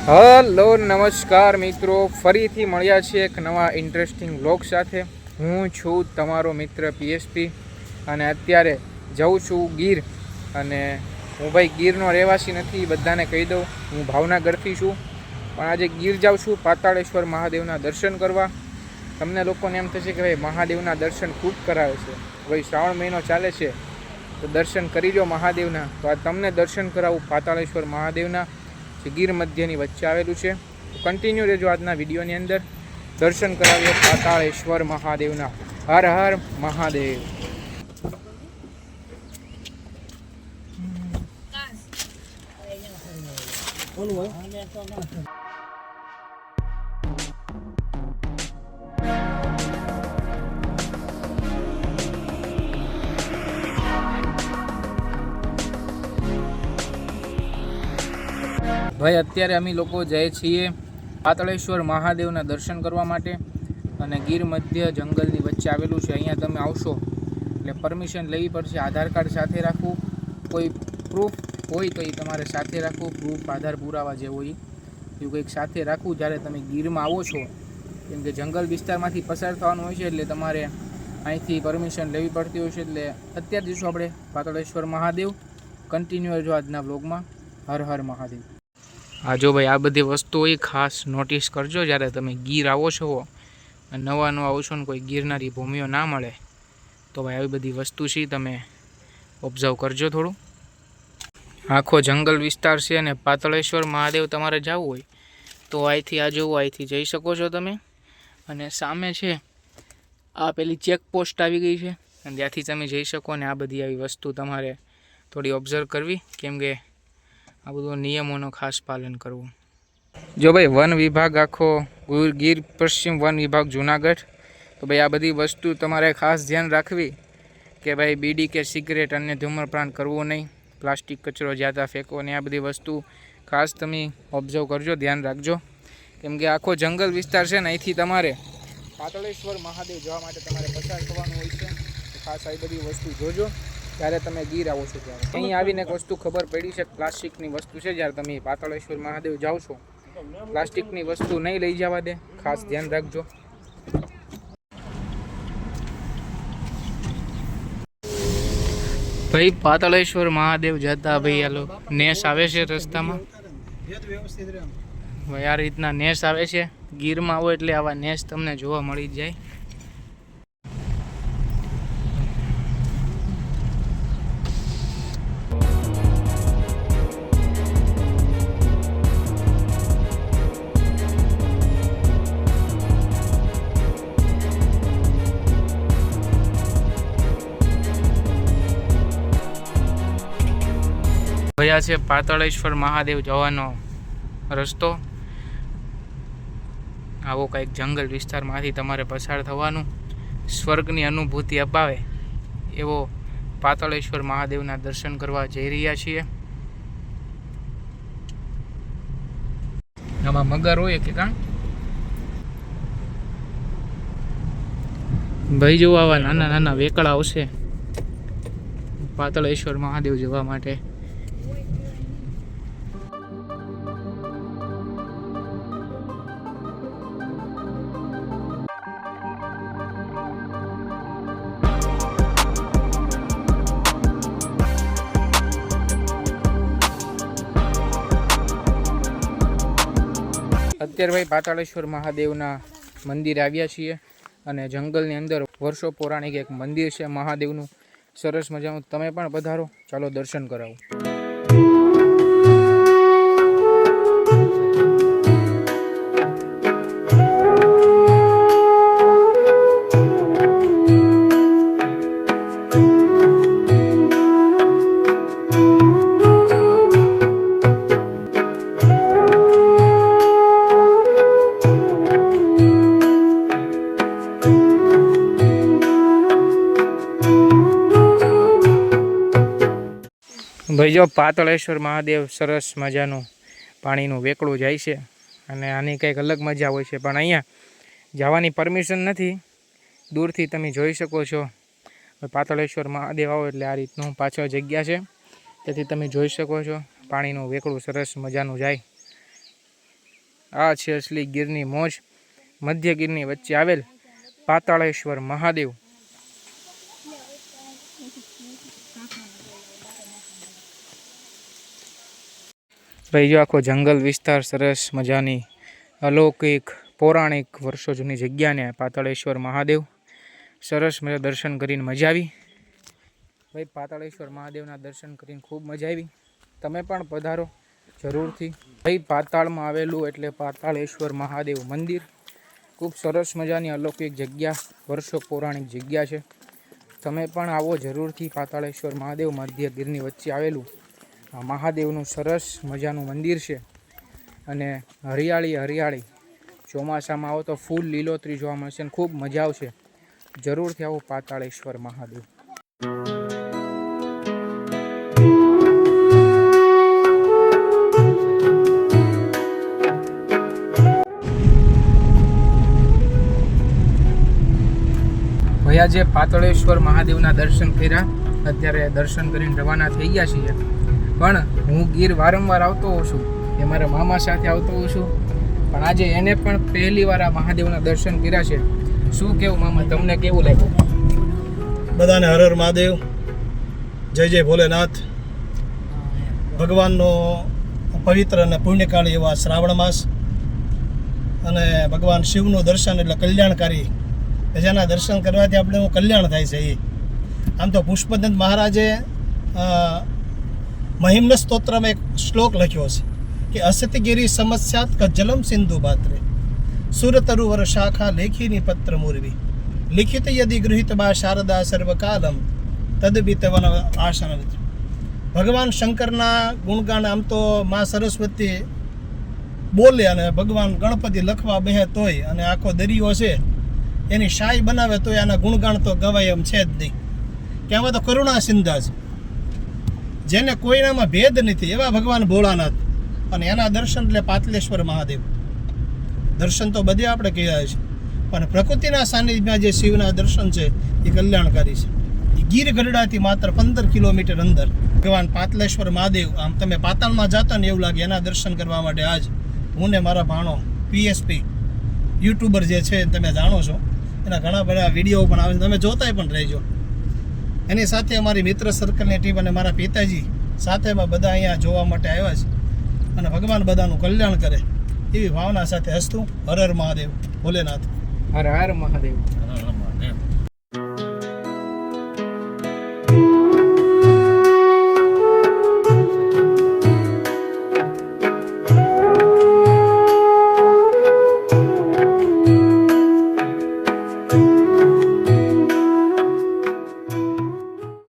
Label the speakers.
Speaker 1: Hello નમસ્કાર મિત્રો, ફરીથી મળ્યા છીએ એક નવા ઇન્ટરેસ્ટિંગ વ્લોગ સાથે। હું છું તમારો મિત્ર પીએસપી અને અત્યારે જાઉં છું ગીર। અને હું ભાઈ ગીરનો રહેવાસી નથી, બધાને કહી દઉં, હું ભાવનગરથી છું, પણ આજે ગીર જાઉં છું પાતાળેશ્વર મહાદેવના દર્શન કરવા। તમને લોકોને એમ થશે કે ભાઈ મહાદેવના દર્શન ખૂબ કરાવે છે, ભાઈ શ્રાવણ મહિનો ચાલે છે તો દર્શન કરી લો મહાદેવના। તો આ તમને દર્શન કરાવું પાતાળેશ્વર મહાદેવના, જે ગીર મધ્યની વચ્ચે આવેલું છે। કન્ટિન્યુ રહેજો આજના વિડીયોની અંદર, દર્શન કરાવીએ પાતાળેશ્વર મહાદેવના। હર હર મહાદેવ। ભાઈ અત્યારે અમે લોકો જઈએ છીએ પાતાળેશ્વર મહાદેવના દર્શન કરવા માટે, અને ગીર મધ્ય જંગલની વચ્ચે આવેલું છે। અહીંયા તમે આવશો એટલે પરમિશન લેવી પડશે, આધાર કાર્ડ સાથે રાખવું, કોઈ પ્રૂફ હોય તો એ તમારે સાથે રાખવું, પ્રૂફ આધાર પુરાવા જે હોય એવું કંઈક સાથે રાખવું જ્યારે તમે ગીરમાં આવો છો, કેમ કે જંગલ વિસ્તારમાંથી પસાર થવાનું હોય છે એટલે તમારે અહીંથી પરમિશન લેવી પડતી હોય છે। એટલે અત્યારે જઈશું આપણે પાતાળેશ્વર મહાદેવ। કન્ટિન્યુ જો આજના બ્લોગમાં। હર હર મહાદેવ। હા જો ભાઈ, આ બધી વસ્તુઓ ખાસ નોટિસ કરજો જ્યારે તમે ગીર આવો છો, નવા આવો છો ને કોઈ ગિરનારી ભૂમિઓ ના મળે તો ભાઈ આવી બધી વસ્તુ છે, તમે ઓબ્ઝર્વ કરજો થોડું। આખો જંગલ વિસ્તાર છે અને પાતાળેશ્વર મહાદેવ તમારે જવું હોય તો અહીંથી આ જોવો, અહીંથી જઈ શકો છો તમે। અને સામે છે આ પેલી ચેકપોસ્ટ આવી ગઈ છે અને ત્યાંથી તમે જઈ શકો। અને આ બધી આવી વસ્તુ તમારે થોડી ઓબ્ઝર્વ કરવી, કેમ કે આ બધું નિયમોનો ખાસ પાલન કરવું। જો ભાઈ વન વિભાગ આખો ગીર પશ્ચિમ વન વિભાગ જુનાગઢ, તો ભાઈ આ બધી વસ્તુ તમારે ખાસ ધ્યાન રાખવી કે ભાઈ બીડી કે સિગરેટ અને ધૂમ્રપાન કરવું નહીં, પ્લાસ્ટિક કચરો જ્યાં ત્યાં ફેંકવો નહીં, આ બધી વસ્તુ ખાસ તમે ઓબ્ઝર્વ કરજો, ધ્યાન રાખજો। કેમ કે આખો જંગલ વિસ્તાર છે ને, અહીંથી તમારે પાતાળેશ્વર મહાદેવ જવા માટે તમારે પસાર થવાનું હોય છે, તો ખાસ આવી બધી વસ્તુ જોજો ત્યારે તમે ગીર આવો છો ત્યારે। અહીં આવીને એક વસ્તુ ખબર પડી છે, પ્લાસ્ટિકની વસ્તુ છે, જ્યારે તમે પાતાળેશ્વર મહાદેવ જાઓ છો પ્લાસ્ટિકની વસ્તુ નહીં લઈ જવા દે, ખાસ ધ્યાન રાખજો। ભાઈ પાતાળેશ્વર મહાદેવ જતા ભાઈ આલો નેસ આવે છે રસ્તામાં, ભાઈ આ રીતના નેસ આવે છે। ગીરમાં આવો એટલે આવા નેસ તમને જોવા મળી જાય। ભયા છે પાતાળેશ્વર મહાદેવ જવાનો રસ્તો। આવો કંઈક જંગલ વિસ્તારમાંથી તમારે પસાર થવાનું, સ્વર્ગની અનુભૂતિ અપાવે એવો પાતાળેશ્વર મહાદેવના દર્શન કરવા જઈ રહ્યા છીએ। આમાં મગર હોય કે કાં ભાઈ, જો આવા નાના નાના વેકળા આવશે પાતાળેશ્વર મહાદેવ જવા માટે। અત્યારે ભાઈ પાતાળેશ્વર મહાદેવના મંદિરે આવ્યા છીએ, અને જંગલની અંદર વર્ષો પૌરાણિક એક મંદિર છે મહાદેવનું, સરસ મજાનું। તમે પણ પધારો, ચાલો દર્શન કરાવો। ભાઈ જો પાતાળેશ્વર મહાદેવ સરસ મજાનું પાણીનું વેકળું જાય છે, અને આની કંઈક અલગ મજા હોય છે, પણ અહીંયા જવાની પરમિશન નથી, દૂરથી તમે જોઈ શકો છો। પાતાળેશ્વર મહાદેવ આવો એટલે આ રીતનું પાછળ જગ્યા છે, તેથી તમે જોઈ શકો છો પાણીનું વેકળું સરસ મજાનું જાય। આ છે અસલી ગીરની મોજ, મધ્ય ગીરની વચ્ચે આવેલ પાતાળેશ્વર મહાદેવ. ભાઈ જો આખો જંગલ વિસ્તાર, સરસ મજાની અલૌકિક પૌરાણિક વર્ષો જૂની જગ્યાને પાતાળેશ્વર મહાદેવ. સરસ મજા દર્શન કરીને મજા આવી. ભાઈ પાતાળેશ્વર મહાદેવના દર્શન કરીને ખૂબ મજા આવી. તમે પણ પધારો જરૂરથી. ભાઈ પાતાળમાં આવેલું એટલે પાતાળેશ્વર મહાદેવ મંદિર. ખૂબ સરસ મજાની અલૌકિક જગ્યા, વર્ષો પૌરાણિક જગ્યા છે. તમે પણ આવો જરૂરથી. પાતાળેશ્વર મહાદેવ મધ્ય ગીરની વચ્ચે આવેલું આ મહાદેવનું સરસ મજાનું મંદિર છે. અને હરિયાળી. ચોમાસામાં આવો તો ફૂલ લીલોતરી જોવા મળશે અને ખૂબ મજા આવશે. જરૂરથી આવો પાતાળેશ્વર મહાદેવ. ભયા જે પાતાળેશ્વર મહાદેવના દર્શન કર્યા, અત્યારે દર્શન કરીને રવાના થઈ ગયા છીએ. પણ હું ગીર વારંવાર આવતો હોઉં છું, એ મારા મામા સાથે આવતો હોઉં છું. પણ આજે એને પણ પહેલી વાર આ મહાદેવના દર્શન કર્યા છે. શું કેવું મામા, તમને કેવું લાગ્યું?
Speaker 2: બધાને હર હર મહાદેવ, જય ભોલેનાથ. ભગવાનનો પવિત્ર અને પુણ્યકાળી એવા શ્રાવણ માસ અને ભગવાન શિવનું દર્શન એટલે કલ્યાણકારી, જેના દર્શન કરવાથી આપણે કલ્યાણ થાય છે. એ આમ તો પુષ્પદંત મહારાજે મહિમ્ન સ્તોત્રમાં એક શ્લોક લખ્યો છે કે અસતગીરી સમસ્યાત કજ્જલમ સિંધુ પાત્રે સુરતરુવર શાખા લેખીની પત્ર મૂર્વી લિખિત યદિ ગૃહિત બા શારદા સર્વકાલમ તદબિતવન આસન. ભગવાન શંકરના ગુણગાન આમ તો મા સરસ્વતી બોલે અને ભગવાન ગણપતિ લખવા બેહે તોય, અને આખો દરિયો છે એની શાહી બનાવે તો એના ગુણગાન તો ગવાય એમ છે જ નહીં. કે આમાં તો કરુણા સિંધા છે, જેને કોઈનામાં ભેદ નથી એવા ભગવાન ભોળાનાથ. અને એના દર્શન એટલે પાતાળેશ્વર મહાદેવ. દર્શન તો બધે આપણે કહ્યા છે, પણ પ્રકૃતિના સાનિધ્યમાં જે શિવના દર્શન છે એ કલ્યાણકારી છે. એ ગીર ગઢડાથી માત્ર 15 કિલોમીટર અંદર ભગવાન પાતાળેશ્વર મહાદેવ. આમ તમે પાતાળમાં જાતા ને એવું લાગે. એના દર્શન કરવા માટે આજ હું ને મારા ભાણો પીએસપી યુટ્યુબર જે છે તમે જાણો છો, એના ઘણા બધા વિડીયો પણ આવે છે, તમે જોતાય પણ રહેજો. એની સાથે અમારી મિત્ર સર્કલની ટીમ અને મારા પિતાજી સાથેમાં બધા અહીંયા જોવા માટે આવ્યા છે. અને ભગવાન બધાનું કલ્યાણ કરે એવી ભાવના સાથે હસતું. હર હર મહાદેવ, ભોલેનાથ.
Speaker 1: હર હર મહાદેવ.
Speaker 3: હર હર મહાદેવ.